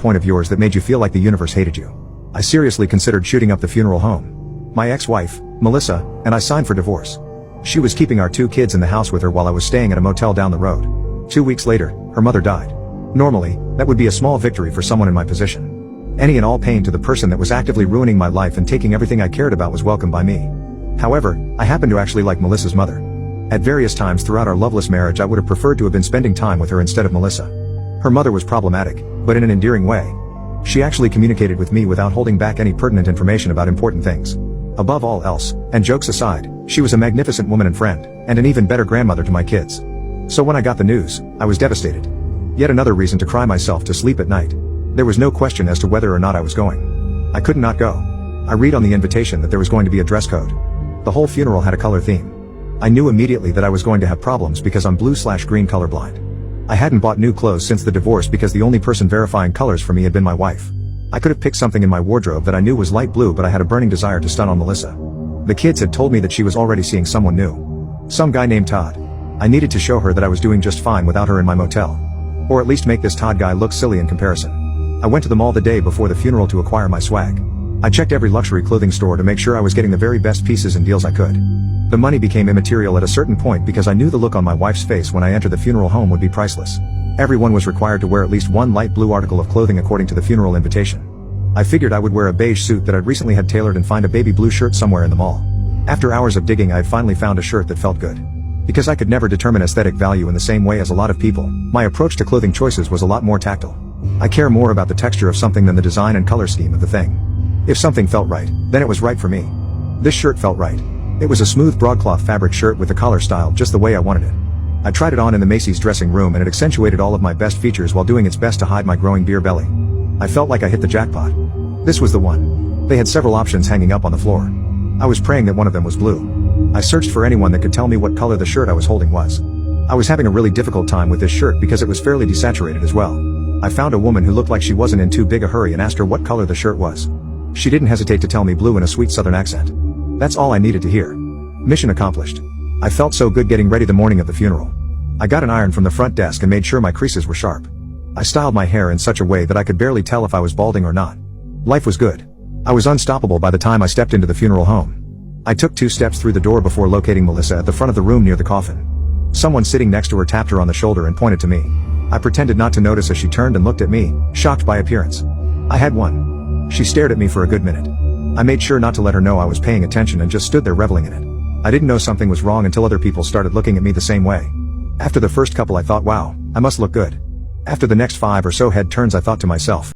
point of yours that made you feel like the universe hated you? I seriously considered shooting up the funeral home. My ex-wife, Melissa, and I signed for divorce. She was keeping our 2 kids in the house with her while I was staying at a motel down the road. 2 weeks later, her mother died. Normally, that would be a small victory for someone in my position. Any and all pain to the person that was actively ruining my life and taking everything I cared about was welcome by me. However, I happened to actually like Melissa's mother. At various times throughout our loveless marriage I would have preferred to have been spending time with her instead of Melissa. Her mother was problematic, but in an endearing way. She actually communicated with me without holding back any pertinent information about important things. Above all else, and jokes aside, she was a magnificent woman and friend, and an even better grandmother to my kids. So when I got the news, I was devastated. Yet another reason to cry myself to sleep at night. There was no question as to whether or not I was going. I could not go. I read on the invitation that there was going to be a dress code. The whole funeral had a color theme. I knew immediately that I was going to have problems because I'm blue/green colorblind. I hadn't bought new clothes since the divorce because the only person verifying colors for me had been my wife. I could have picked something in my wardrobe that I knew was light blue, but I had a burning desire to stun on Melissa. The kids had told me that she was already seeing someone new. Some guy named Todd. I needed to show her that I was doing just fine without her in my motel. Or at least make this Todd guy look silly in comparison. I went to the mall the day before the funeral to acquire my swag. I checked every luxury clothing store to make sure I was getting the very best pieces and deals I could. The money became immaterial at a certain point because I knew the look on my wife's face when I entered the funeral home would be priceless. Everyone was required to wear at least one light blue article of clothing according to the funeral invitation. I figured I would wear a beige suit that I'd recently had tailored and find a baby blue shirt somewhere in the mall. After hours of digging I had finally found a shirt that felt good. Because I could never determine aesthetic value in the same way as a lot of people, my approach to clothing choices was a lot more tactile. I care more about the texture of something than the design and color scheme of the thing. If something felt right, then it was right for me. This shirt felt right. It was a smooth broadcloth fabric shirt with the collar styled just the way I wanted it. I tried it on in the Macy's dressing room and it accentuated all of my best features while doing its best to hide my growing beer belly. I felt like I hit the jackpot. This was the one. They had several options hanging up on the floor. I was praying that one of them was blue. I searched for anyone that could tell me what color the shirt I was holding was. I was having a really difficult time with this shirt because it was fairly desaturated as well. I found a woman who looked like she wasn't in too big a hurry and asked her what color the shirt was. She didn't hesitate to tell me blue in a sweet southern accent. That's all I needed to hear. Mission accomplished. I felt so good getting ready the morning of the funeral. I got an iron from the front desk and made sure my creases were sharp. I styled my hair in such a way that I could barely tell if I was balding or not. Life was good. I was unstoppable by the time I stepped into the funeral home. I took 2 steps through the door before locating Melissa at the front of the room near the coffin. Someone sitting next to her tapped her on the shoulder and pointed to me. I pretended not to notice as she turned and looked at me, shocked by appearance. I had one. She stared at me for a good minute. I made sure not to let her know I was paying attention and just stood there reveling in it. I didn't know something was wrong until other people started looking at me the same way. After the first couple I thought, wow, I must look good. After the next 5 or so head turns I thought to myself,